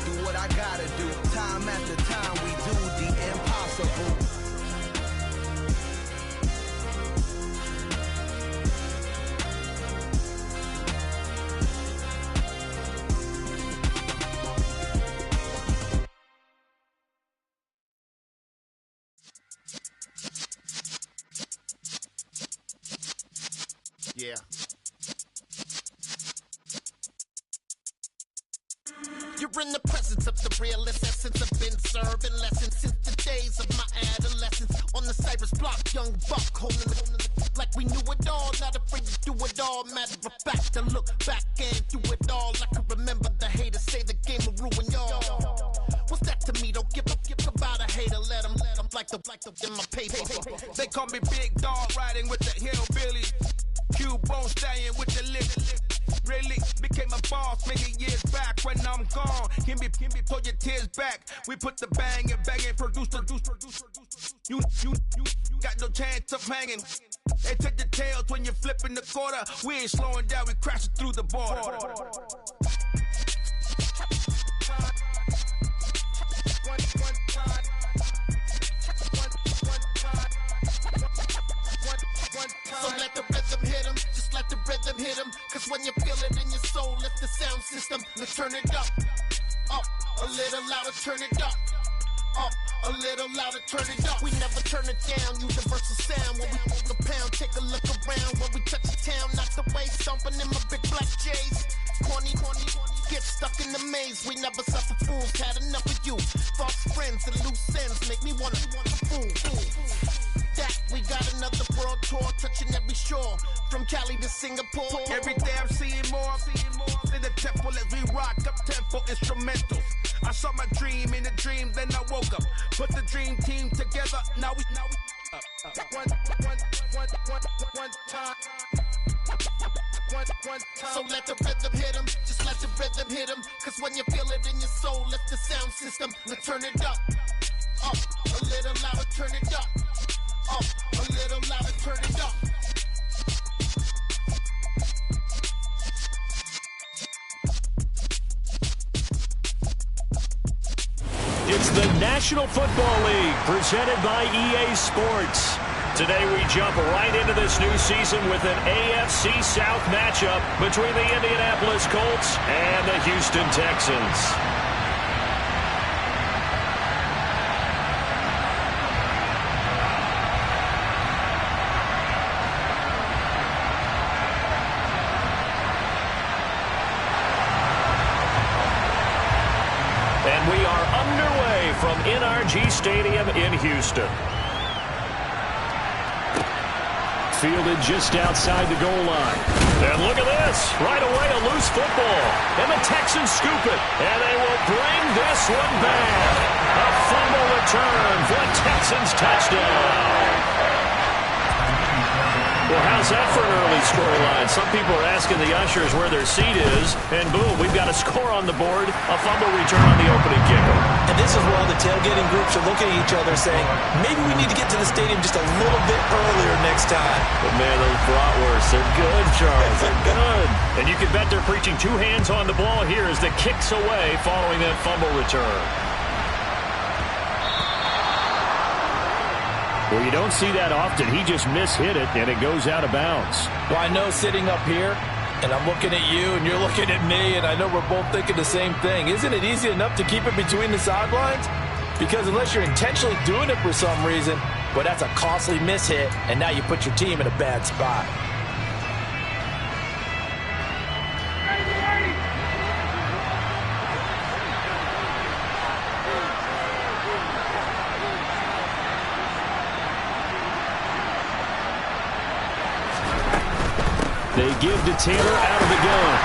do what I gotta do. Time after time we do the impossible. Yeah. You're in the presence of the realest essence. I've been serving lessons since the days of my adolescence. On the Cypress block, young buck holding it like we knew it all. Not afraid to do it all. Matter of fact, to look back and do it all. I can remember the haters say the game will ruin y'all. What's that to me? Don't give about a hater. Let them like the in my paper. They call me Big Dog, riding with the hillbilly. Cubone staying with the lip. Really became a boss many years back. When I'm gone, can be pull your tears back. We put the bang and produce. You got no chance of hanging. They take the tails when you're flipping the quarter. We ain't slowing down, we crashing through the border. So let the rhythm hit him, just let the rhythm hit him. Cause when you feel it in your soul, lift the sound system. Let's turn it up, a little louder, turn it up, a little louder, turn it up. We never turn it down, universal sound. When we move the pound, take a look around. When we touch the town, knock the way, stomping in my big black J's. Corny, get stuck in the maze. We never suffer fools, had enough of you. False friends and loose ends make me wanna fool. That we got another world tour, touching every shore, from Cali to Singapore. Every day I'm seeing more in the temple as we rock up tempo instrumentals. I saw my dream in a dream, then I woke up. Put the dream team together. Now we one time. So let the rhythm hit him, just let the rhythm hit him. Cause when you feel it in your soul, lift the sound system. Let's turn it up, a little louder, turn it up. A little louder, turn it up. It's the National Football League presented by EA Sports. Today we jump right into this new season with an AFC South matchup between the Indianapolis Colts and the Houston Texans. And we are underway from NRG Stadium in Houston. Fielded just outside the goal line. And look at this. Right away, a loose football. And the Texans scoop it. And they will bring this one back. A fumble return for a Texans touchdown. Well, how's that for an early scoreline? Some people are asking the ushers where their seat is, and boom, we've got a score on the board, a fumble return on the opening kicker. And this is where all the tailgating groups are looking at each other saying, maybe we need to get to the stadium just a little bit earlier next time. But man, those bratwursts, they're good, Charles, they're good. And you can bet they're preaching two hands on the ball here as the kick's away following that fumble return. Well, you don't see that often. He just mishit it, and it goes out of bounds. Well, I know sitting up here, and I'm looking at you, and you're looking at me, and I know we're both thinking the same thing. Isn't it easy enough to keep it between the sidelines? Because unless you're intentionally doing it for some reason, well, that's a costly mishit, and now you put your team in a bad spot. They give to Taylor out of the gun.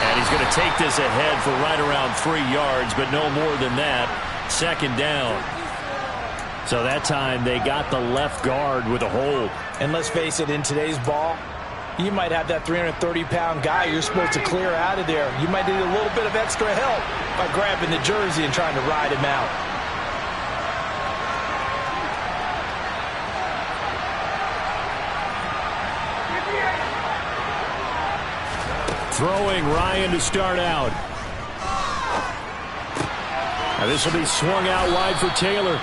And he's going to take this ahead for right around 3 yards, but no more than that. Second down. So that time they got the left guard with a hold. And let's face it, in today's ball, you might have that 330-pound guy you're supposed to clear out of there. You might need a little bit of extra help by grabbing the jersey and trying to ride him out. Throwing Ryan to start out. And this will be swung out wide for Taylor.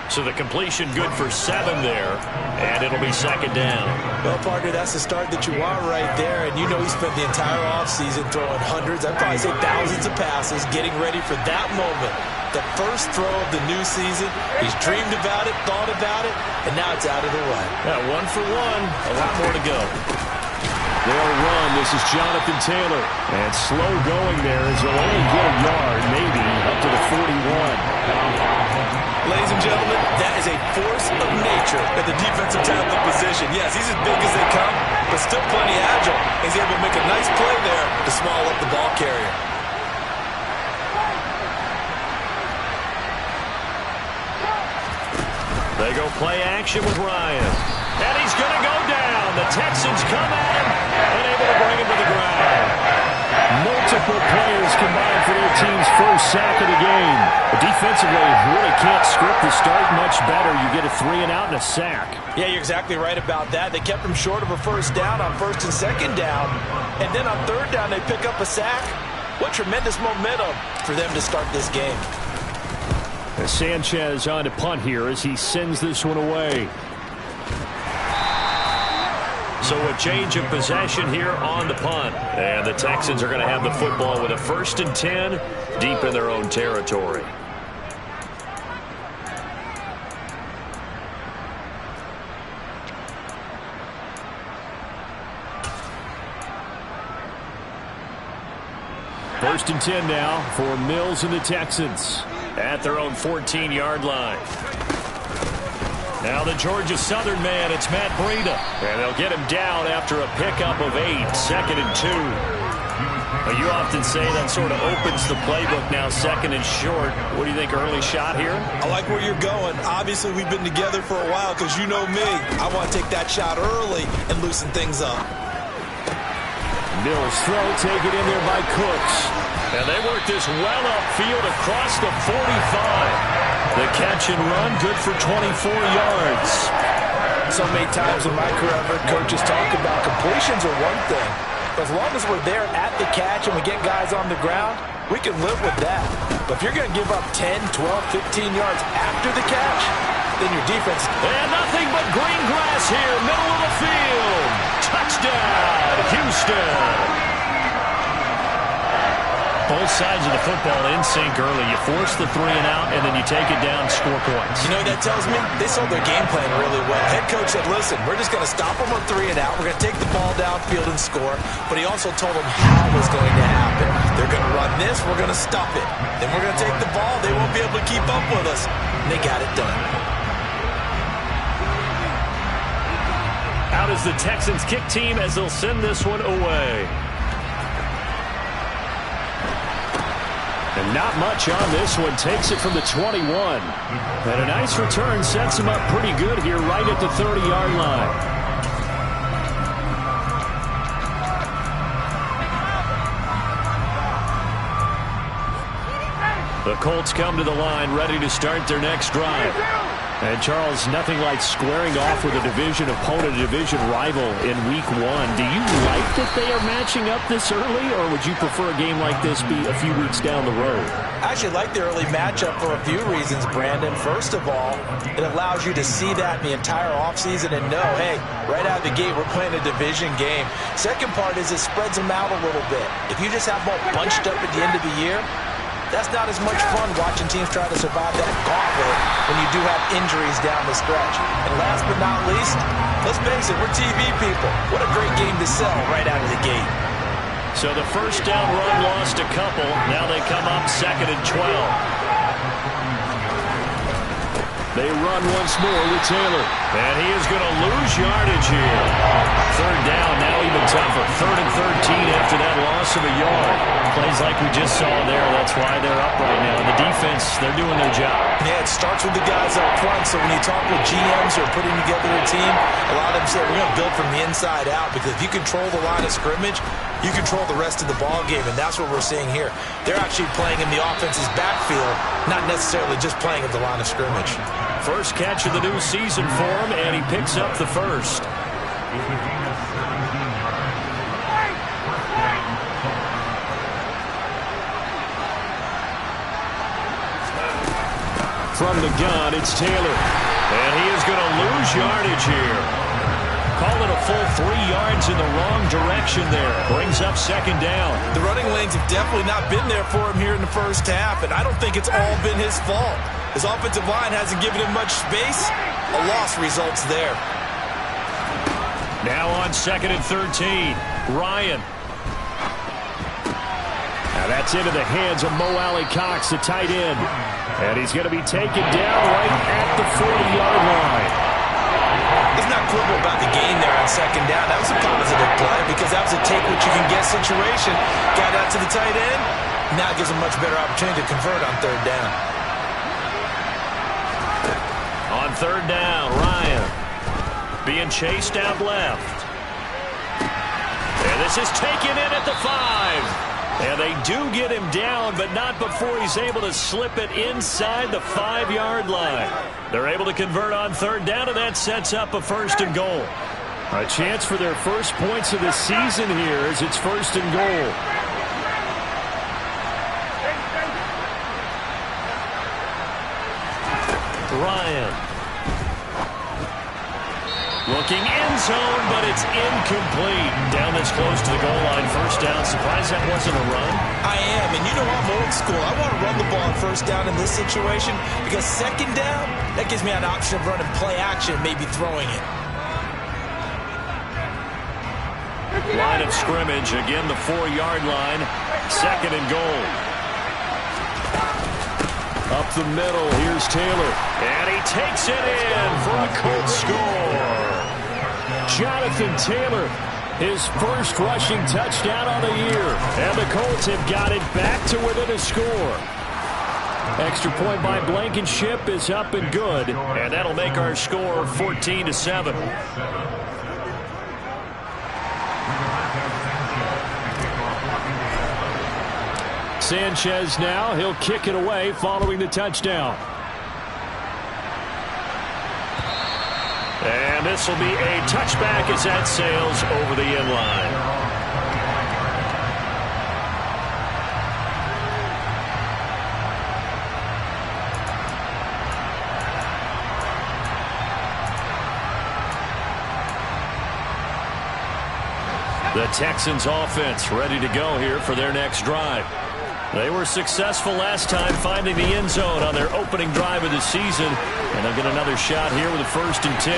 So the completion good for 7 there, and it'll be second down. Well, partner, that's the start that you want right there, and you know he spent the entire offseason throwing hundreds, I'd probably say thousands of passes, getting ready for that moment. The first throw of the new season. He's dreamed about it, thought about it, and now it's out of the way. Yeah, 1 for 1, a lot more to go. They'll run. This is Jonathan Taylor. And slow going there as they'll only get a yard, maybe, up to the 41. Ladies and gentlemen, that is a force of nature at the defensive tackle position. Yes, he's as big as they come, but still plenty agile. He's able to make a nice play there to small up the ball carrier. They go play action with Ryan. And he's going to go down. The Texans come at him and able to bring him to the ground. Multiple players combined for their team's first sack of the game. But defensively, really can't script the start much better. You get a 3 and out and a sack. Yeah, you're exactly right about that. They kept him short of a first down on first and second down. And then on third down, they pick up a sack. What tremendous momentum for them to start this game. Sanchez on to punt here as he sends this one away. So a change of possession here on the punt. And the Texans are going to have the football with a 1st and 10 deep in their own territory. First and 10 now for Mills and the Texans at their own 14-yard line. Now the Georgia Southern man, it's Matt Breida. And they'll get him down after a pickup of 8, 2nd and 2. But you often say that sort of opens the playbook now, 2nd and short. What do you think, early shot here? I like where you're going. Obviously, we've been together for a while because you know me. I want to take that shot early and loosen things up. Mills throw, take it in there by Cooks. And they work this well upfield across the 45. The catch and run, good for 24 yards. So many times in my career, I've heard coaches talk about completions are one thing. But as long as we're there at the catch and we get guys on the ground, we can live with that. But if you're going to give up 10, 12, 15 yards after the catch, then your defense... And nothing but green grass here, middle of the field. Touchdown, Houston. Both sides of the football in sync early. You force the 3 and out, and then you take it down, score points. You know what that tells me? They sold their game plan really well. Head coach said, listen, we're just going to stop them on 3 and out. We're going to take the ball downfield and score. But he also told them how it was going to happen. They're going to run this. We're going to stop it. Then we're going to take the ball. They won't be able to keep up with us. And they got it done. Out is the Texans kick team as they'll send this one away. And not much on this one. Takes it from the 21. And a nice return sets him up pretty good here right at the 30-yard line. The Colts come to the line ready to start their next drive. And, Charles, nothing like squaring off with a division opponent, a division rival in Week 1. Do you like that they are matching up this early, or would you prefer a game like this be a few weeks down the road? I actually like the early matchup for a few reasons, Brandon. First of all, it allows you to see that in the entire offseason and know, hey, right out of the gate, we're playing a division game. Second part is it spreads them out a little bit. If you just have them all bunched up at the end of the year, that's not as much fun watching teams try to survive that gauntlet when you do have injuries down the stretch. And last but not least, let's face it, we're TV people. What a great game to sell right out of the gate. So the first down run lost a couple. Now they come up 2nd and 12. They run once more with Taylor. And he is going to lose yardage here. 3rd down, now even tougher. 3rd and 13 after that loss of a yard. Plays like we just saw there. That's why they're up right now. The defense, they're doing their job. Yeah, it starts with the guys up front. So when you talk with GMs who are putting together a team, a lot of them say we're going to build from the inside out, because if you control the line of scrimmage, you control the rest of the ball game, and that's what we're seeing here. They're actually playing in the offense's backfield, not necessarily just playing at the line of scrimmage. First catch of the new season for him, and he picks up the first. From the gun, it's Taylor. And he is going to lose yardage here. Call it a full 3 yards in the wrong direction there. Brings up second down. The running lanes have definitely not been there for him here in the first half, and I don't think it's all been his fault. His offensive line hasn't given him much space. A loss results there. Now on 2nd and 13, Ryan. Now that's into the hands of Mo Alley-Cox, the tight end. And he's going to be taken down right at the 40-yard line. He's not quibble about the gain there on second down. That was a positive play because that was a take-what-you-can-get situation. Got out to the tight end. Now gives him a much better opportunity to convert on third down. On third down, Ryan being chased out left. And this is taken in at the 5. And they do get him down, but not before he's able to slip it inside the 5-yard line. They're able to convert on third down, and that sets up a 1st and goal. A chance for their first points of the season here as it's 1st and goal. Ryan. Looking end zone, but it's incomplete. Down this close to the goal line. 1st down. Surprised that wasn't a run? I am, and you know I'm old school. I want to run the ball on 1st down in this situation because 2nd down, that gives me an option of running play action, maybe throwing it. Line of scrimmage, again the 4-yard line. 2nd and goal. Up the middle, here's Taylor. And he takes it in for a Colts score. Jonathan Taylor, his first rushing touchdown on the year. And the Colts have got it back to within a score. Extra point by Blankenship is up and good. And that'll make our score 14-7. Sanchez now, he'll kick it away following the touchdown. And this will be a touchback as that sails over the end line. The Texans offense ready to go here for their next drive. They were successful last time finding the end zone on their opening drive of the season. And they'll get another shot here with a 1st and 10.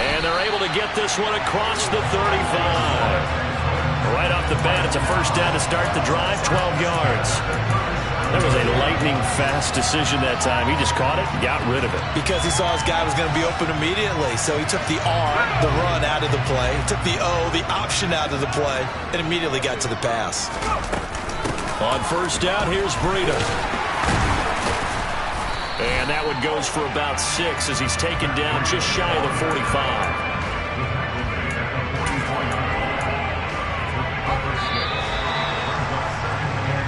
And they're able to get this one across the 35. Right off the bat, it's a 1st down to start the drive, 12 yards. That was a lightning-fast decision that time. He just caught it and got rid of it. Because he saw his guy was going to be open immediately. So he took the R, the run, out of the play. He took the O, the option, out of the play, and immediately got to the pass. On 1st down, here's Breida. And that one goes for about 6 as he's taken down just shy of the 45.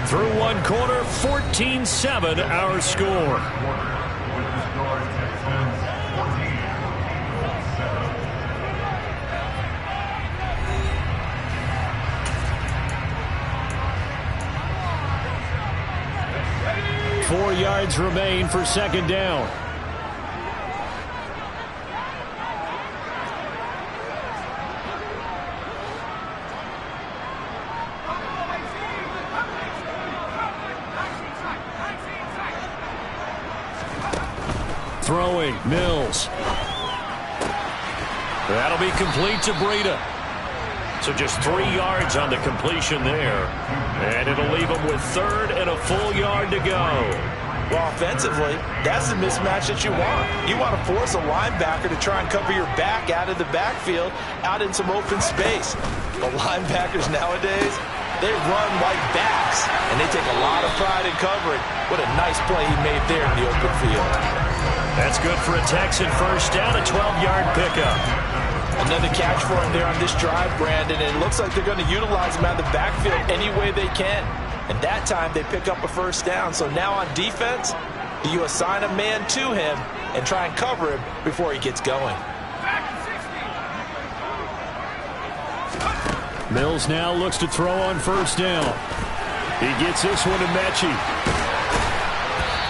Through one quarter, 14-7 our score. Four yards remain for 2nd down. Throwing, Mills. That'll be complete to Breida. So just 3 yards on the completion there. And it'll leave him with 3rd and a full yard to go. Well, offensively, that's the mismatch that you want. You want to force a linebacker to try and cover your back out of the backfield, out in some open space. The linebackers nowadays, they run like backs, and they take a lot of pride in covering. What a nice play he made there in the open field. That's good for a Texan 1st down, a 12-yard pickup. Another catch for him there on this drive, Brandon, and it looks like they're going to utilize him out of the backfield any way they can. And that time they pick up a 1st down. So now on defense, you assign a man to him and try and cover him before he gets going. Mills now looks to throw on 1st down. He gets this one to Mechie.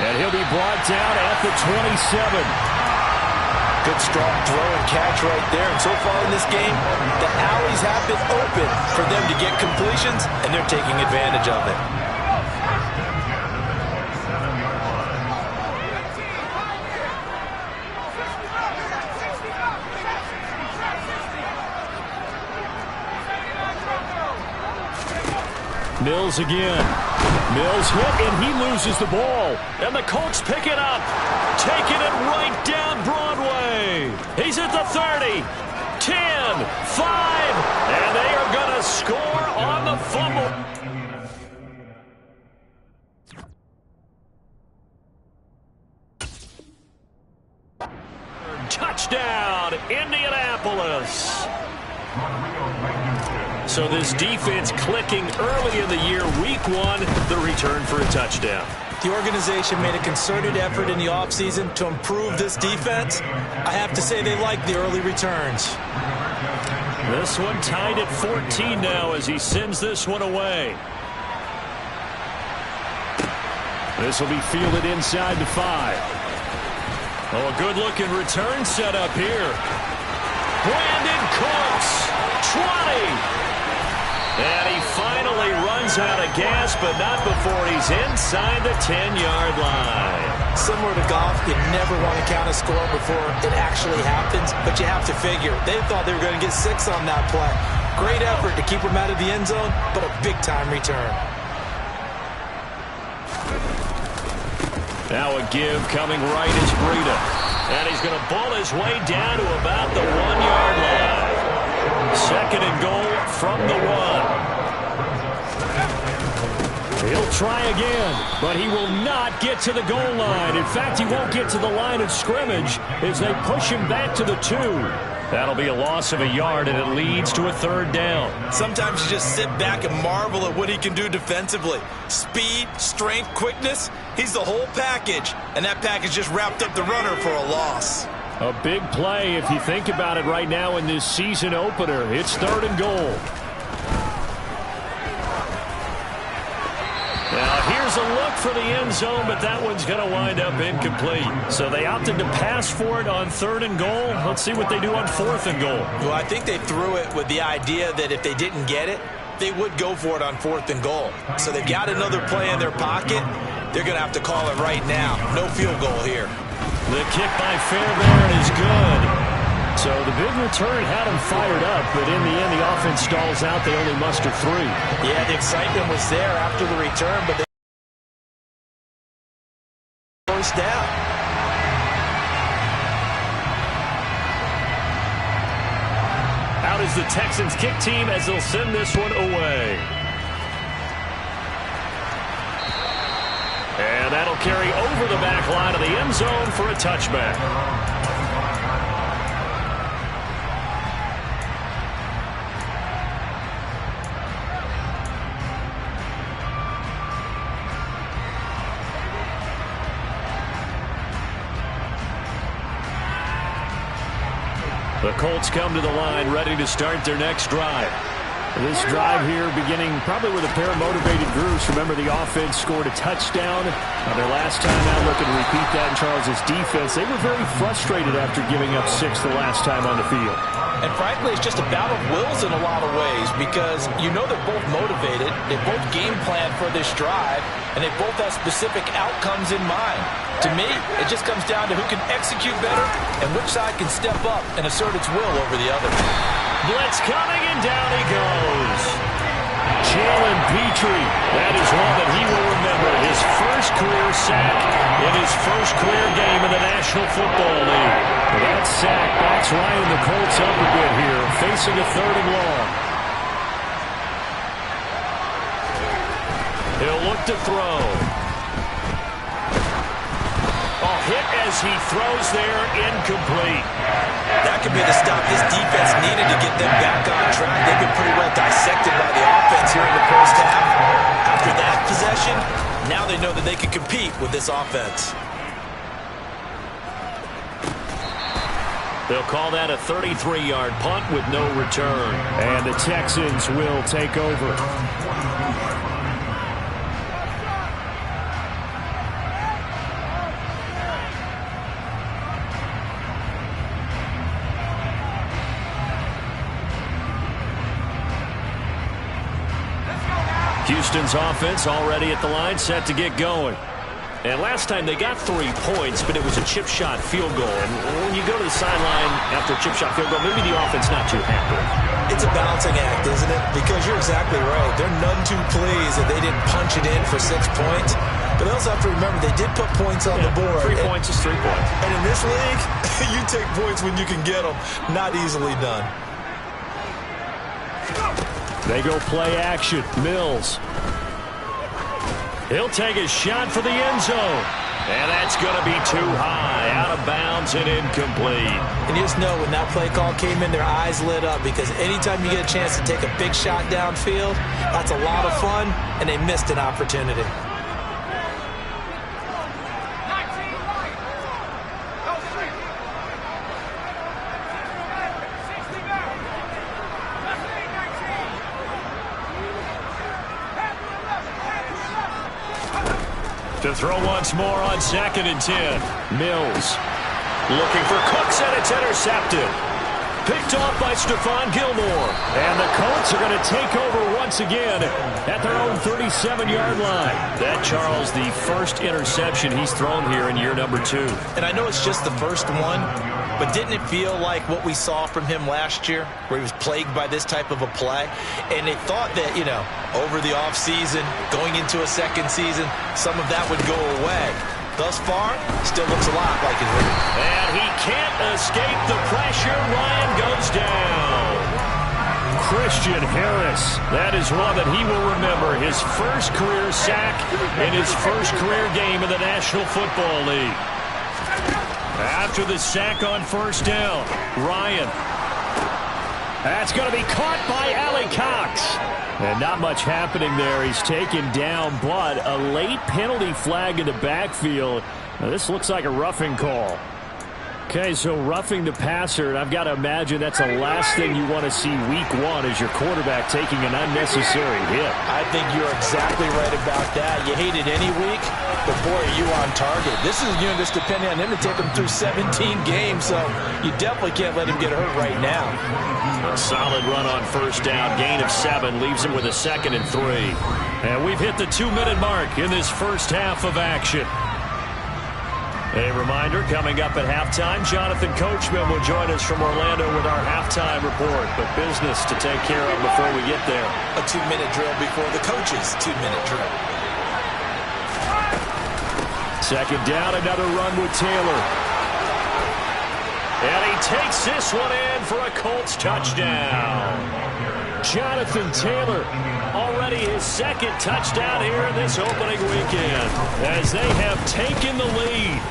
And he'll be brought down at the 27. Good strong throw and catch right there. And so far in this game, the alleys have been open for them to get completions, and they're taking advantage of it. Mills again. Mills hit, and he loses the ball. And the Colts pick it up, taking it right down Broadway. He's at the 30, 10, 5, and they are going to score on the fumble. Touchdown, Indianapolis. So this defense clicking early in the year, week 1, the return for a touchdown. The organization made a concerted effort in the offseason to improve this defense. I have to say they like the early returns. This one tied at 14 now as he sends this one away. This will be fielded inside the 5. Oh, a good-looking return set up here. Brandon Cooks, 20. And he finally runs out of gas, but not before he's inside the 10-yard line. Similar to golf, you never want to count a score before it actually happens, but you have to figure. They thought they were going to get 6 on that play. Great effort to keep him out of the end zone, but a big-time return. Now a give coming right is Breida. And he's going to ball his way down to about the 1-yard line. 2nd and goal from the 1. He'll try again, but he will not get to the goal line. In fact, he won't get to the line of scrimmage as they push him back to the 2. That'll be a loss of a yard, and it leads to a 3rd down. Sometimes you just sit back and marvel at what he can do defensively. Speed, strength, quickness, he's the whole package. And that package just wrapped up the runner for a loss. A big play if you think about it right now in this season opener. It's 3rd and goal. Now here's a look for the end zone, but that one's going to wind up incomplete. So they opted to pass for it on 3rd and goal. Let's see what they do on 4th and goal. Well, I think they threw it with the idea that if they didn't get it, they would go for it on 4th and goal. So they've got another play in their pocket. They're going to have to call it right now. No field goal here. The kick by Fairbairn is good. So the big return had him fired up, but in the end, the offense stalls out. They only muster 3. Yeah, the excitement was there after the return, but they first down. Out is the Texans kick team as they'll send this one away. And that'll carry over the back line of the end zone for a touchback. The Colts come to the line ready to start their next drive. This drive here beginning probably with a pair of motivated groups. Remember, the offense scored a touchdown on their last time out. Looking to repeat that in Charles's defense. They were very frustrated after giving up 6 the last time on the field. And frankly, it's just a battle of wills in a lot of ways because you know they're both motivated. They both game plan for this drive, and they both have specific outcomes in mind. To me, it just comes down to who can execute better and which side can step up and assert its will over the other. Blitz coming, and down he goes. Jalen Petrie, that is one that he will remember. His first career sack in his first career game in the National Football League. That sack backs Ryan the Colts up a bit here, facing a 3rd and long. He'll look to throw. A hit as he throws there, incomplete. That could be the stop this defense needed to get them back on track. They've been pretty well dissected by the offense here in the first half. After that possession, now they know that they can compete with this offense. They'll call that a 33-yard punt with no return. And the Texans will take over. Houston's offense already at the line, set to get going. And last time they got 3 points, but it was a chip shot field goal. And when you go to the sideline after a chip shot field goal, maybe the offense not too happy. It's a balancing act, isn't it? Because you're exactly right. They're none too pleased that they didn't punch it in for 6 points. But they also have to remember they did put points on the board. 3 points is 3 points. And in this league, you take points when you can get them. Not easily done. They go play action. Mills. He'll take a shot for the end zone. And that's going to be too high. Out of bounds and incomplete. And you just know when that play call came in, their eyes lit up. Because anytime you get a chance to take a big shot downfield, that's a lot of fun. And they missed an opportunity. To throw once more on 2nd and 10. Mills looking for Cooks, and it's intercepted. Picked off by Stephon Gilmore. And the Colts are going to take over once again at their own 37-yard line. That, Charles, the first interception he's thrown here in year number 2. And I know it's just the first one, but didn't it feel like what we saw from him last year, where he was plagued by this type of a play? And they thought that, over the offseason, going into a second season, some of that would go away. Thus far, still looks a lot like his rookie. And he can't escape the pressure. Ryan goes down. Christian Harris. That is one that he will remember. His first career sack in his first career game in the National Football League. After the sack on first down, Ryan. That's going to be caught by Allie Cox. And not much happening there. He's taken down, but a late penalty flag in the backfield. Now, this looks like a roughing call. Okay, so roughing the passer, and I've got to imagine that's the last thing you want to see week 1 as your quarterback taking an unnecessary hit. I think you're exactly right about that. You hate it any week, but boy, are you on target. This is just depending on him to take him through 17 games, so you definitely can't let him get hurt right now. A solid run on first down, gain of 7, leaves him with a 2nd and 3. And we've hit the 2-minute mark in this first half of action. A reminder, coming up at halftime, Jonathan Coachman will join us from Orlando with our halftime report. But business to take care of before we get there. A 2-minute drill before the coach's 2-minute drill. 2nd down, another run with Taylor. And he takes this one in for a Colts touchdown. Jonathan Taylor, already his 2nd touchdown here in this opening weekend, as they have taken the lead.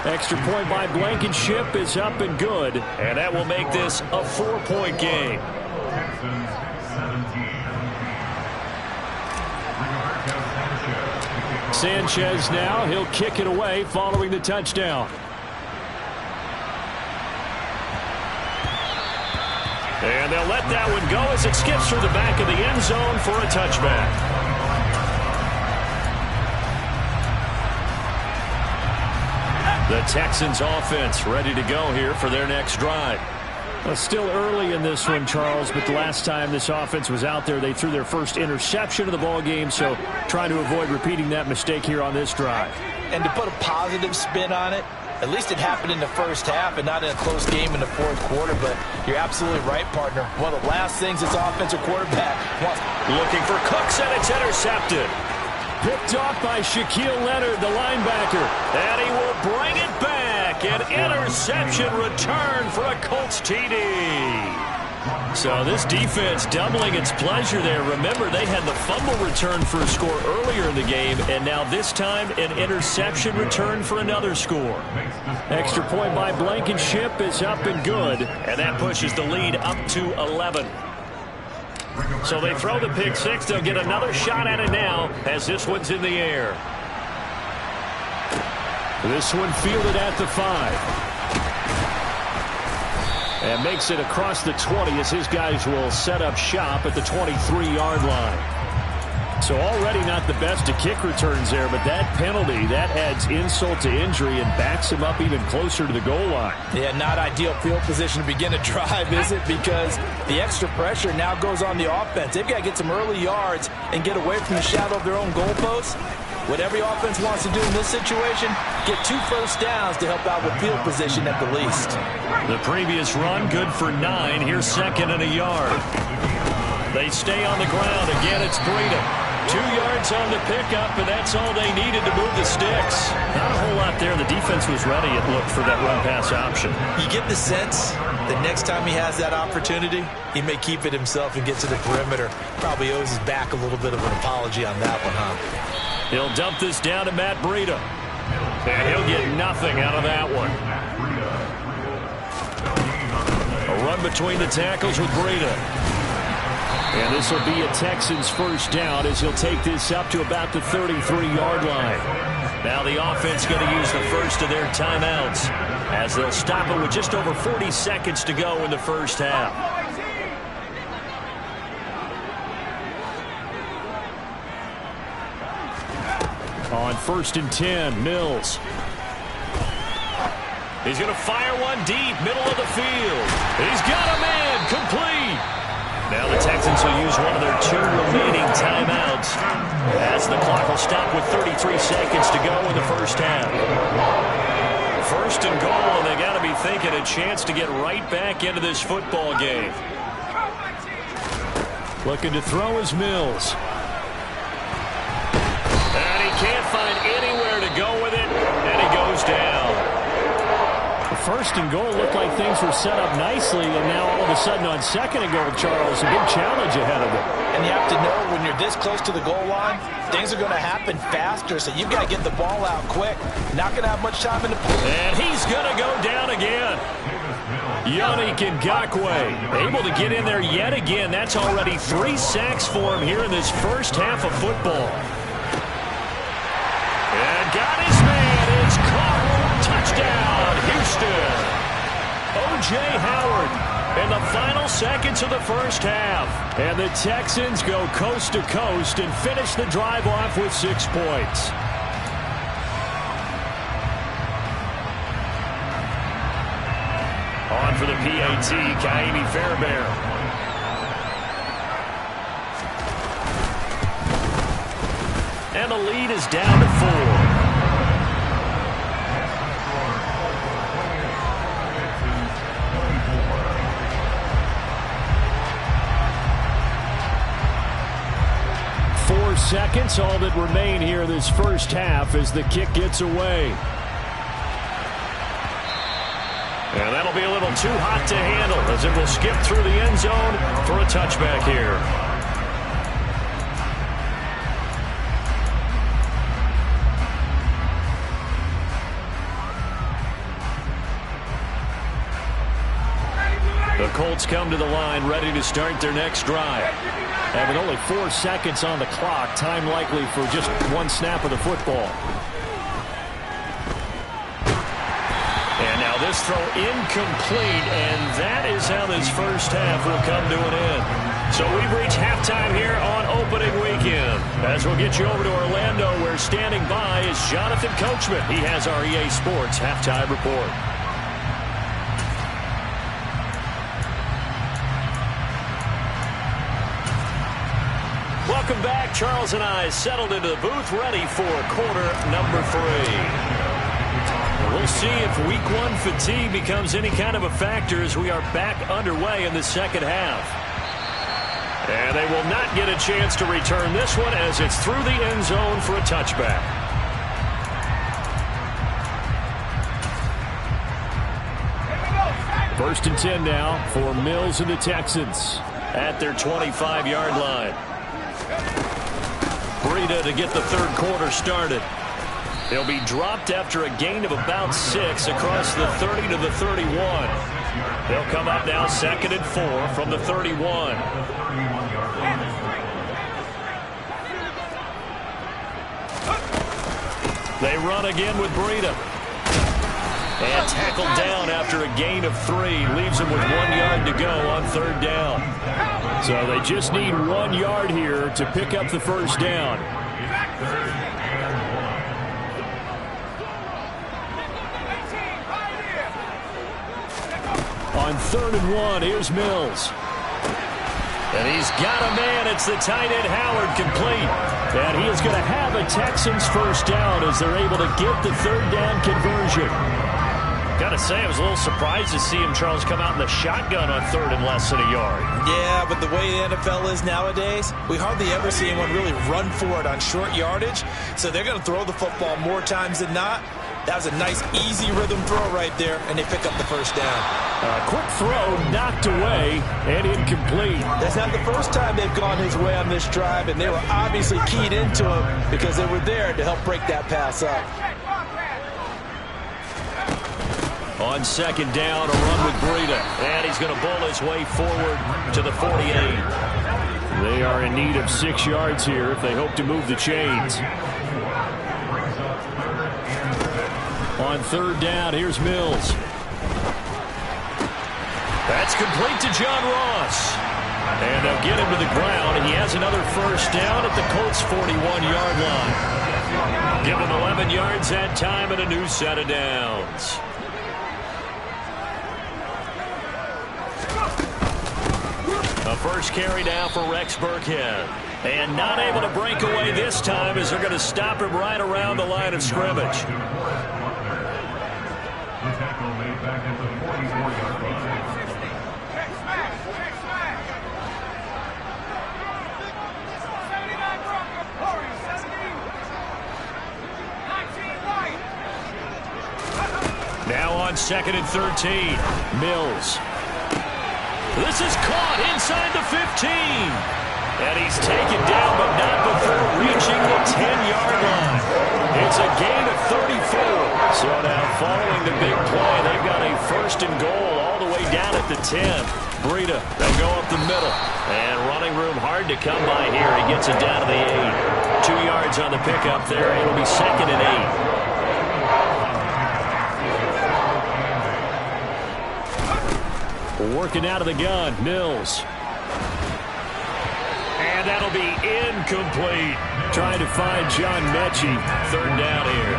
Extra point by Blankenship is up and good, and that will make this a 4-point game. Sanchez now, he'll kick it away following the touchdown. And they'll let that one go as it skips through the back of the end zone for a touchback. The Texans offense ready to go here for their next drive. Well, still early in this one, Charles, but the last time this offense was out there, they threw their first interception of the ball game, so trying to avoid repeating that mistake here on this drive. And to put a positive spin on it, at least it happened in the first half and not in a close game in the fourth quarter, but you're absolutely right, partner. One of the last things this offensive quarterback wants. Looking for Cooks, and it's intercepted. Picked off by Shaquille Leonard, the linebacker. And he will bring it back. An interception return for a Colts TD. So this defense doubling its pleasure there. Remember, they had the fumble return for a score earlier in the game, and now this time an interception return for another score. Extra point by Blankenship is up and good, and that pushes the lead up to 11. So they throw the pick six. They'll get another shot at it now as this one's in the air. This one fielded at the 5. And makes it across the 20 as his guys will set up shop at the 23-yard line. So already not the best of kick returns there, but that penalty, that adds insult to injury and backs him up even closer to the goal line. Yeah, not ideal field position to begin a drive, is it? Because the extra pressure now goes on the offense. They've got to get some early yards and get away from the shadow of their own goalposts. What every offense wants to do in this situation, get 2 first downs to help out with field position at the least. The previous run, good for 9. Here's 2nd and a yard. They stay on the ground. Again, it's Breida. 2 yards on the pickup, and that's all they needed to move the sticks. Not a whole lot there. The defense was ready, it looked, for that run-pass option. You get the sense that next time he has that opportunity, he may keep it himself and get to the perimeter. Probably owes his back a little bit of an apology on that one, huh? He'll dump this down to Matt Breida. And he'll get nothing out of that one. A run between the tackles with Breida. And this will be a Texans first down as he'll take this up to about the 33-yard line. Now the offense going to use the first of their timeouts as they'll stop it with just over 40 seconds to go in the first half. On 1st and 10, Mills. He's going to fire one deep, middle of the field. He's got a man, complete. Now the Texans will use one of their 2 remaining timeouts as the clock will stop with 33 seconds to go in the first half. 1st and goal, and they got to be thinking a chance to get right back into this football game. Looking to throw is Mills. And he can't find anywhere to go with it, and he goes down. 1st and goal looked like things were set up nicely, and now all of a sudden on 2nd and goal, Charles, a big challenge ahead of it. And you have to know when you're this close to the goal line, things are going to happen faster, so you've got to get the ball out quick. Not going to have much time in the play. And he's going to go down again. Yannick Ngakoue able to get in there yet again. That's already 3 sacks for him here in this first half of football. And got his man. It's caught. Touchdown, Houston. O.J. Howard in the final seconds of the first half. And the Texans go coast to coast and finish the drive off with 6 points. On for the PAT, Kaimi Fairbairn. And the lead is down to 4. Seconds, all that remain here this first half as the kick gets away. And that'll be a little too hot to handle as it will skip through the end zone for a touchback here. The Colts come to the line ready to start their next drive. Having only 4 seconds on the clock, time likely for just 1 snap of the football. And now this throw incomplete, and that is how this first half will come to an end. So we've reached halftime here on opening weekend. As we'll get you over to Orlando, where standing by is Jonathan Coachman. He has our EA Sports halftime report. Welcome back. Charles and I settled into the booth ready for quarter number 3. We'll see if week 1 fatigue becomes any kind of a factor as we are back underway in the second half. And they will not get a chance to return this one as it's through the end zone for a touchback. First and 10 now for Mills and the Texans at their 25-yard line. Breida to get the third quarter started. He'll be dropped after a gain of about 6 across the 30 to the 31. They'll come up now 2nd and 4 from the 31. They run again with Breida. And tackled down after a gain of 3. Leaves them with 1 yard to go on 3rd down. So they just need 1 yard here to pick up the first down. On 3rd and 1, here's Mills. And he's got a man. It's the tight end, Howard, complete. And he is going to have a Texans first down as they're able to get the third down conversion. Got to say, I was a little surprised to see him, Charles, come out in the shotgun on third and less than a yard. Yeah, but the way the NFL is nowadays, we hardly ever see anyone really run for it on short yardage. So they're going to throw the football more times than not. That was a nice, easy rhythm throw right there, and they pick up the first down. A quick throw knocked away and incomplete. That's not the first time they've gone his way on this drive, and they were obviously keyed into him because they were there to help break that pass up. On second down, a run with Breida. And he's going to bowl his way forward to the 48. They are in need of 6 yards here if they hope to move the chains. On third down, here's Mills. That's complete to John Ross. And they'll get him to the ground, and he has another first down at the Colts' 41-yard line. Give him 11 yards that time and a new set of downs. A first carry down for Rex Burkhead. And not able to break away this time as they're going to stop him right around the line of scrimmage. Now on second and 13, Mills. This is caught inside the 15. And he's taken down, but not before reaching the 10-yard line. It's a gain of 34. So now following the big play, they've got a first and goal all the way down at the 10. Breida, they'll go up the middle. And running room hard to come by here. He gets it down to the 8. 2 yards on the pickup there. It'll be second and 8. Working out of the gun, Mills. And that'll be incomplete. Trying to find John Mechie. Third down here.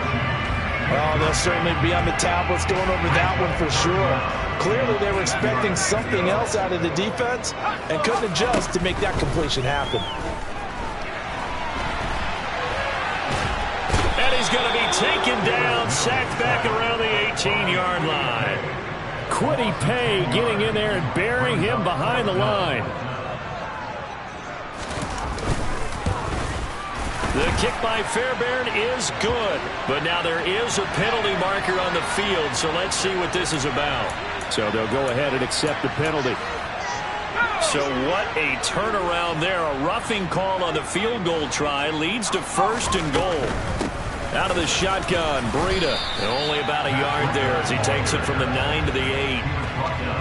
Oh, they'll certainly be on the tablets going over that one for sure. Clearly they were expecting something else out of the defense and couldn't adjust to make that completion happen. And he's going to be taken down, sacked back around the 18-yard line. Quiddy Pay getting in there and burying him behind the line. The kick by Fairbairn is good, but now there is a penalty marker on the field, so let's see what this is about. So they'll go ahead and accept the penalty. So what a turnaround there. A roughing call on the field goal try leads to first and goal. Out of the shotgun, Breida. Only about a yard there as he takes it from the 9 to the 8.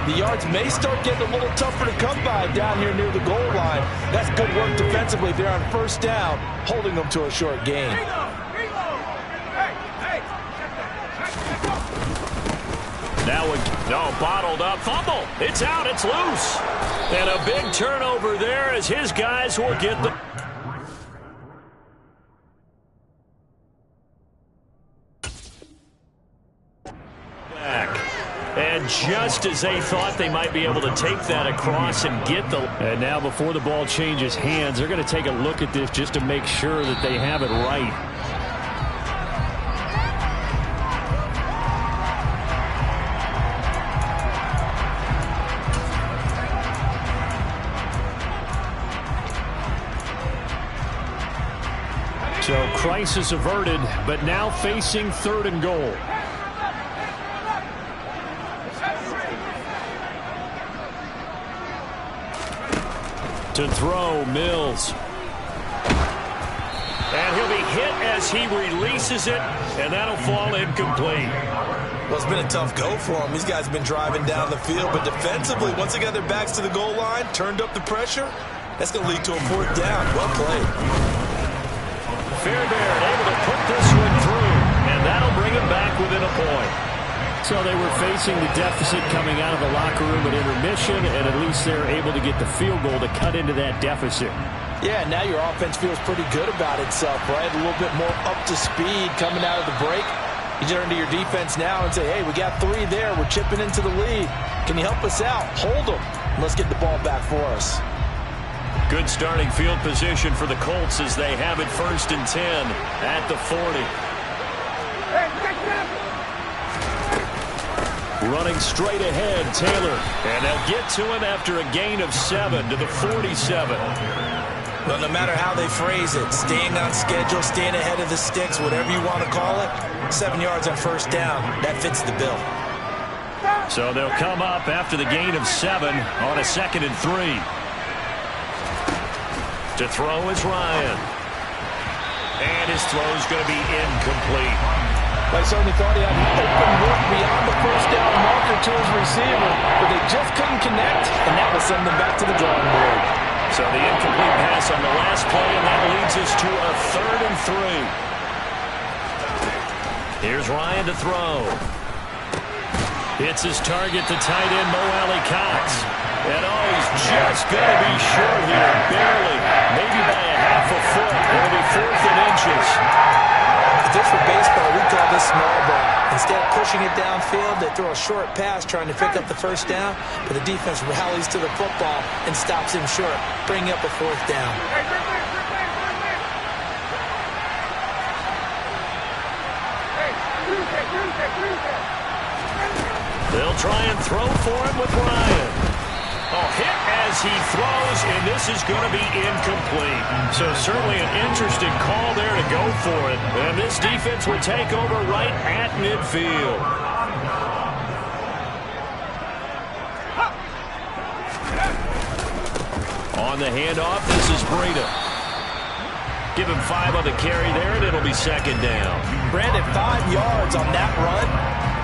The yards may start getting a little tougher to come by down here near the goal line. That's good work defensively there on first down, holding them to a short gain. Now bottled up fumble. It's out. It's loose. And a big turnover there as his guys will get the... And just as they thought they might be able to take that across and get the... And now before the ball changes hands, they're going to take a look at this just to make sure that they have it right. So crisis averted, but now facing third and goal. To throw, Mills. And he'll be hit as he releases it, and that'll fall incomplete. Well, it's been a tough go for him. These guys have been driving down the field, but defensively, once they got their backs to the goal line, turned up the pressure, that's going to lead to a fourth down. Well played. Fairbairn able to put this one through, and that'll bring him back within a point. So they were facing the deficit coming out of the locker room at intermission, and at least they're able to get the field goal to cut into that deficit. Yeah, now your offense feels pretty good about itself, right? A little bit more up to speed coming out of the break. You turn to your defense now and say, hey, we got 3 there. We're chipping into the lead. Can you help us out? Hold them. Let's get the ball back for us. Good starting field position for the Colts as they have it 1st and 10 at the 40. Running straight ahead, Taylor. And they'll get to him after a gain of 7 to the 47. Well, no matter how they phrase it, staying on schedule, staying ahead of the sticks, whatever you want to call it, 7 yards on 1st down, that fits the bill. So they'll come up after the gain of 7 on a 2nd and 3. To throw is Ryan. And his throw's going to be incomplete. I certainly thought he had open look beyond the 1st down marker to his receiver, but they just couldn't connect, and that will send them back to the drawing board. So the incomplete pass on the last play, and that leads us to a 3rd and 3. Here's Ryan to throw. Hits his target to tight end Mo Alley Cox. And he's just going to be short here, barely, maybe by a half a foot. It'll be 4th and inches. If this were baseball, we call this small ball. Instead of pushing it downfield, they throw a short pass trying to pick up the 1st down, but the defense rallies to the football and stops him short, bringing up a 4th down. They'll try and throw for him with Ryan. Hit as he throws, and this is going to be incomplete. So certainly an interesting call there to go for it. And this defense will take over right at midfield. On the handoff, this is Breida. Give him 5 on the carry there, and it'll be 2nd down. Brandon, 5 yards on that run.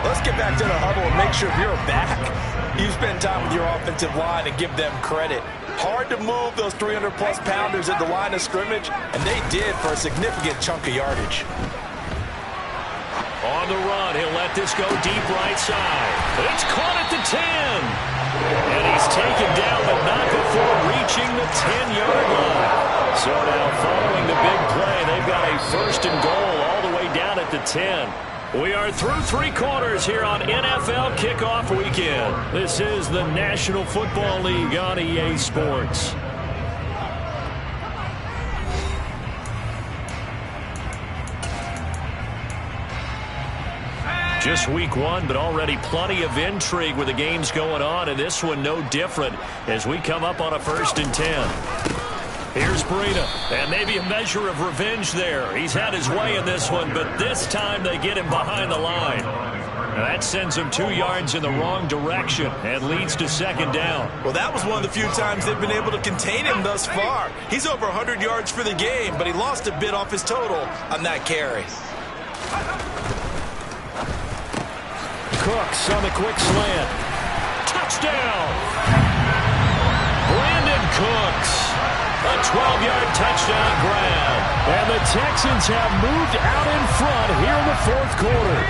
Let's get back to the huddle and make sure if you're back, you spend time with your offensive line and give them credit. Hard to move those 300-plus pounders at the line of scrimmage, and they did for a significant chunk of yardage. On the run, he'll let this go deep right side. It's caught at the 10. And he's taken down, but not before reaching the 10-yard line. So now following the big play, they've got a 1st and goal all the way down at the 10. We are through 3 quarters here on NFL Kickoff Weekend. This is the National Football League on EA Sports. Just week 1, but already plenty of intrigue with the games going on, and this one no different as we come up on a 1st and 10. Here's Breida, and maybe a measure of revenge there. He's had his way in this one, but this time they get him behind the line. And that sends him 2 yards in the wrong direction and leads to 2nd down. Well, that was one of the few times they've been able to contain him thus far. He's over 100 yards for the game, but he lost a bit off his total on that carry. Cooks on the quick slant. Touchdown! Brandon Cooks. A 12-yard touchdown grab. And the Texans have moved out in front here in the 4th quarter.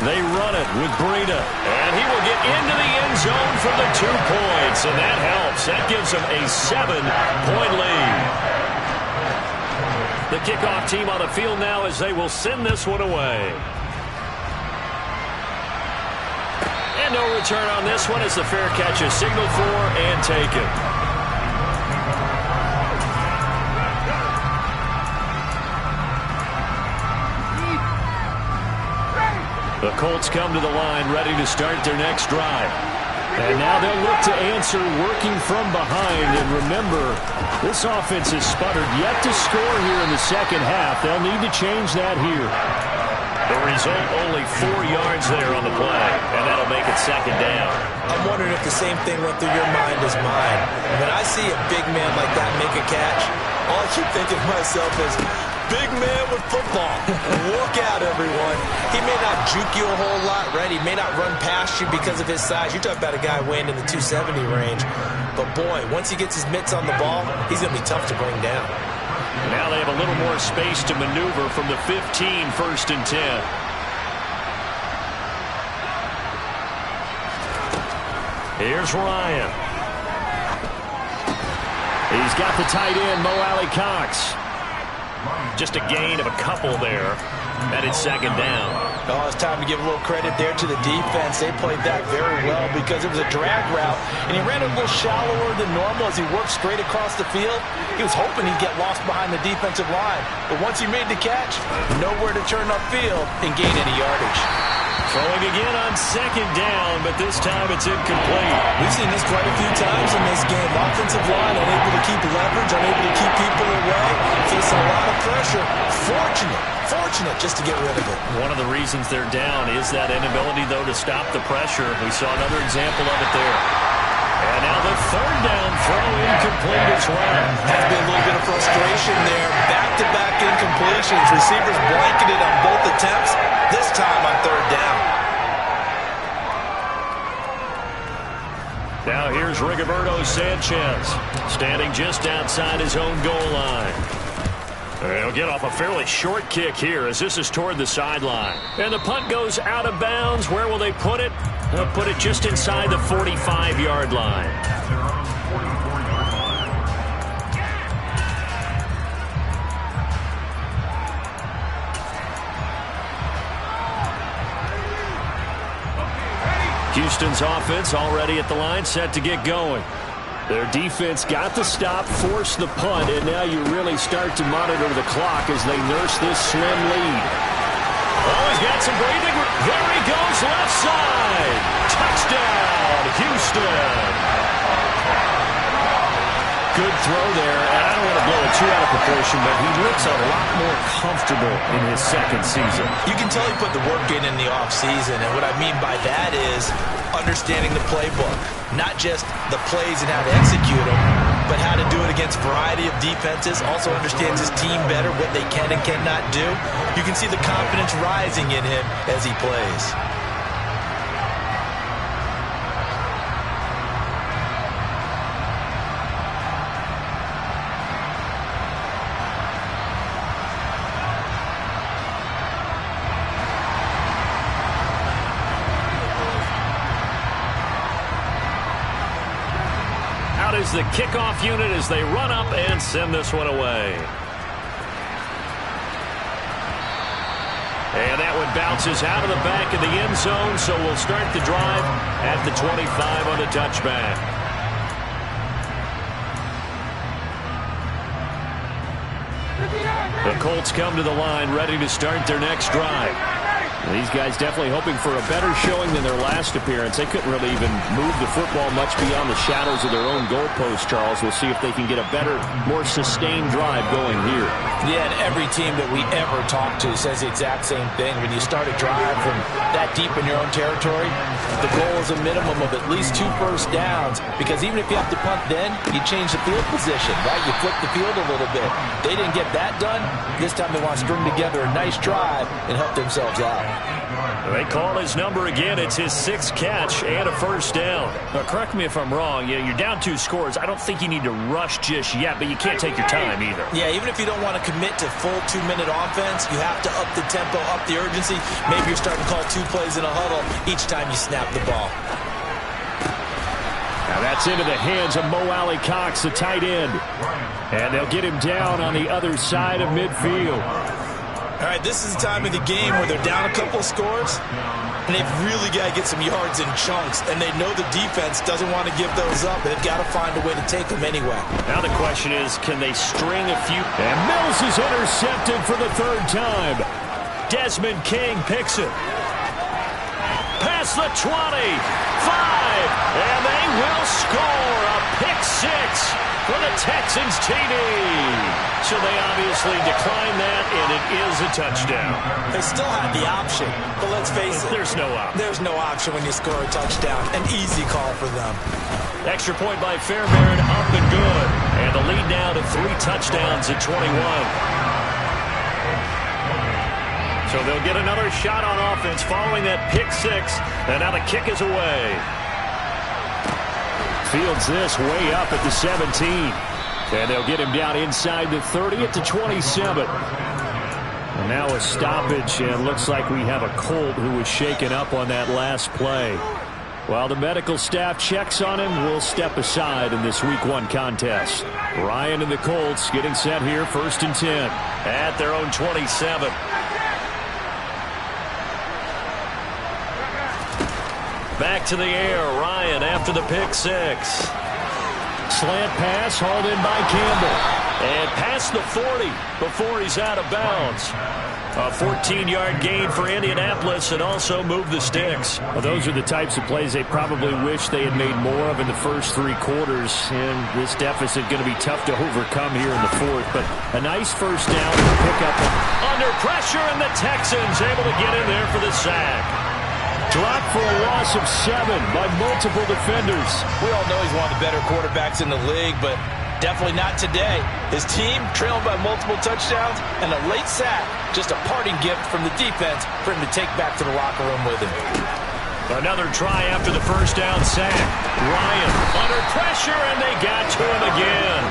They run it with Breida. And he will get into the end zone for the 2 points. And that helps. That gives them a 7-point lead. The kickoff team on the field now as they will send this one away. And no return on this one as the fair catch is signaled for and taken. The Colts come to the line ready to start their next drive. And now they'll look to answer working from behind. And remember, this offense has sputtered yet to score here in the 2nd half. They'll need to change that here. The result, only 4 yards there on the play, and that'll make it 2nd down. I'm wondering if the same thing went through your mind as mine. When I see a big man like that make a catch, all I keep thinking to myself is, big man with football. Look out, everyone. He may not juke you a whole lot, right? He may not run past you because of his size. You're talking about a guy weighing in the 270 range. But, boy, once he gets his mitts on the ball, he's going to be tough to bring down. Now they have a little more space to maneuver from the 15, 1st and 10. Here's Ryan. He's got the tight end, Mo Alley Cox. Just a gain of a couple there. And it's second down. Oh, it's time to give a little credit there to the defense. They played that very well because it was a drag route, and he ran a little shallower than normal as he worked straight across the field. He was hoping he'd get lost behind the defensive line, but once he made the catch, nowhere to turn upfield and gain any yardage. Throwing again on second down, but this time it's incomplete. We've seen this quite a few times in this game. Offensive line unable to keep leverage, unable to keep people away, facing a lot of pressure. Fortunate just to get rid of it. One of the reasons they're down is that inability, though, to stop the pressure. We saw another example of it there. And now the third down throw incomplete as well. Has been a little bit of frustration there. Back-to-back incompletions. Receivers blanketed on both attempts. This time on third down. Now here's Rigoberto Sanchez, standing just outside his own goal line. He'll get off a fairly short kick here as this is toward the sideline. And the punt goes out of bounds. Where will they put it? They'll put it just inside the 45-yard line. Houston's offense already at the line, set to get going. Their defense got the stop, forced the punt, and now you really start to monitor the clock as they nurse this slim lead. Oh, he's got some breathing. There he goes, left side. Touchdown, Houston. Good throw there, and I don't want to blow it too out of proportion, but he looks a lot more comfortable in his second season. You can tell he put the work in the offseason, and what I mean by that is understanding the playbook. Not just the plays and how to execute them, but how to do it against a variety of defenses. Also understands his team better, what they can and cannot do. You can see the confidence rising in him as he plays. Is the kickoff unit as they run up and send this one away. And that one bounces out of the back of the end zone, so we'll start the drive at the 25 on the touchback. The Colts come to the line ready to start their next drive. These guys definitely hoping for a better showing than their last appearance. They couldn't really even move the football much beyond the shadows of their own goalpost, Charles. We'll see if they can get a better, more sustained drive going here. Yeah, and every team that we ever talk to says the exact same thing. When you start a drive from that deep in your own territory, the goal is a minimum of at least 2 first downs, because even if you have to punt then, you change the field position, right? You flip the field a little bit. They didn't get that done. This time they want to string together a nice drive and help themselves out. They call his number again. It's his 6th catch and a first down. Now, correct me if I'm wrong. You're down 2 scores. I don't think you need to rush just yet, but you can't take your time either. Yeah, even if you don't want to commit to full 2-minute offense, you have to up the tempo, up the urgency. Maybe you're starting to call 2 plays in a huddle each time you snap the ball. Now that's into the hands of Mo Alley Cox, the tight end. And they'll get him down on the other side of midfield. All right, this is the time of the game where they're down a couple of scores, and they've really got to get some yards in chunks, and they know the defense doesn't want to give those up, but they've got to find a way to take them anyway. Now the question is, can they string a few? And Mills is intercepted for the 3rd time. Desmond King picks it. Past the 20, 5, and they will score a pick-6 for the Texans TD. So they obviously decline that, and it is a touchdown. They still have the option, but let's face it. There's no option. There's no option when you score a touchdown. An easy call for them. Extra point by Fairbairn, up and good. And the lead now to 3 touchdowns at 21. So they'll get another shot on offense following that pick-6, and now the kick is away. Fields this way up at the 17. And they'll get him down inside the 30 at the 27. And now a stoppage, and looks like we have a Colt who was shaken up on that last play. While the medical staff checks on him, we'll step aside in this Week 1 contest. Ryan and the Colts getting set here, 1st and 10. At their own 27. Back to the air. Ryan after the pick six. Slant pass hauled in by Campbell. And past the 40 before he's out of bounds. A 14-yard gain for Indianapolis and also moved the sticks. Well, those are the types of plays they probably wish they had made more of in the first 3 quarters. And this deficit going to be tough to overcome here in the fourth. But a nice first down to pick up. Under pressure, and the Texans able to get in there for the sack. Dropped for a loss of 7 by multiple defenders. We all know he's one of the better quarterbacks in the league, but definitely not today. His team trailing by multiple touchdowns and a late sack. Just a parting gift from the defense for him to take back to the locker room with him. Another try after the first down sack. Ryan under pressure, and they got to him again.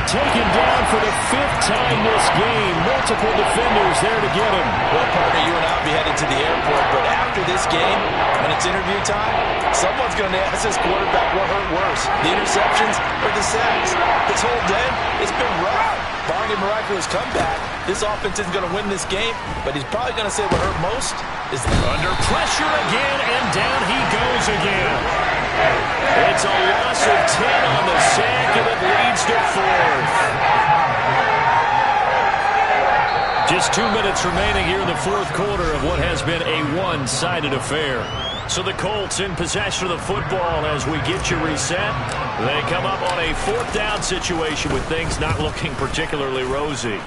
Taken down for the 5th time this game. Multiple defenders there to get him. Well, partner, you and I will be headed to the airport, but after this game, when it's interview time, someone's going to ask this quarterback what hurt worse, the interceptions or the sacks. This whole day, it's been rough. Barring a miraculous comeback, this offense isn't going to win this game, but he's probably going to say what hurt most is under pressure again, and down he goes again. It's a loss of 10 on the sack, and it leads to 4th. Just 2 minutes remaining here in the fourth quarter of what has been a one-sided affair. So the Colts in possession of the football as we get you reset. They come up on a 4th down situation with things not looking particularly rosy.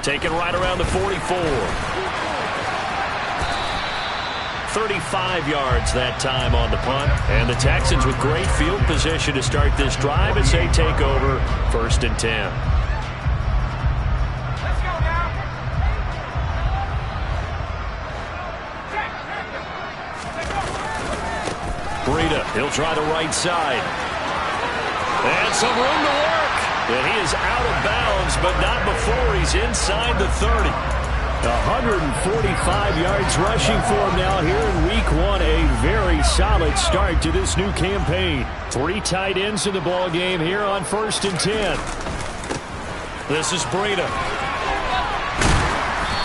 Taken right around the 44. 35 yards that time on the punt. And the Texans with great field position to start this drive as they take over 1st and 10. Breida, he'll try the right side. And some room to work. And he is out of bounds, but not before he's inside the 30. 145 yards rushing for him now here in week 1. A very solid start to this new campaign. 3 tight ends in the ball game here on 1st and 10. This is Breida.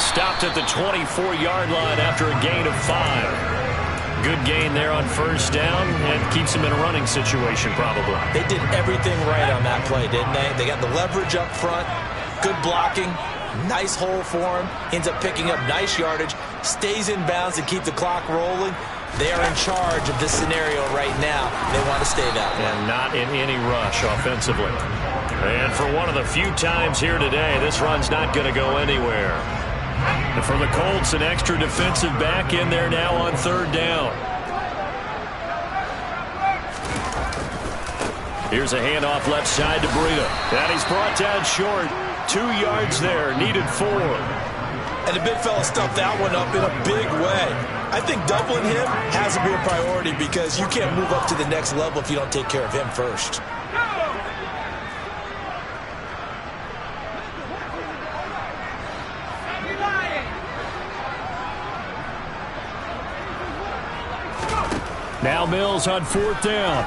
Stopped at the 24-yard line after a gain of 5. Good gain there on 1st down and keeps him in a running situation probably. They did everything right on that play, didn't they? They got the leverage up front, good blocking, nice hole for him, ends up picking up nice yardage, stays in bounds to keep the clock rolling. They are in charge of this scenario right now. They want to stay that way. And not in any rush offensively. And for one of the few times here today, this run's not going to go anywhere. And for the Colts, an extra defensive back in there now on 3rd down. Here's a handoff left side to Breida. And he's brought down short. 2 yards there, needed 4. And the big fella stuffed that one up in a big way. I think doubling him has to be a priority because you can't move up to the next level if you don't take care of him first. Now Mills on 4th down.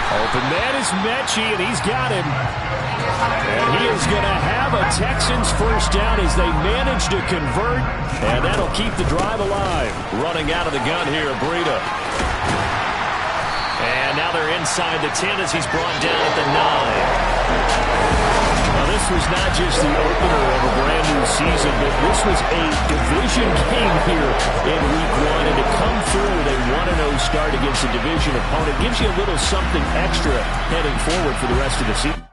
Open man is Mechie, and he's got him. And he is going to have a Texans 1st down as they manage to convert, and that'll keep the drive alive. Running out of the gun here, Breida. And now they're inside the 10 as he's brought down at the 9. Now, this was not just the opener of a brand new season, but this was a division game here in week 1. And to come through with a 1-0 start against a division opponent gives you a little something extra heading forward for the rest of the season.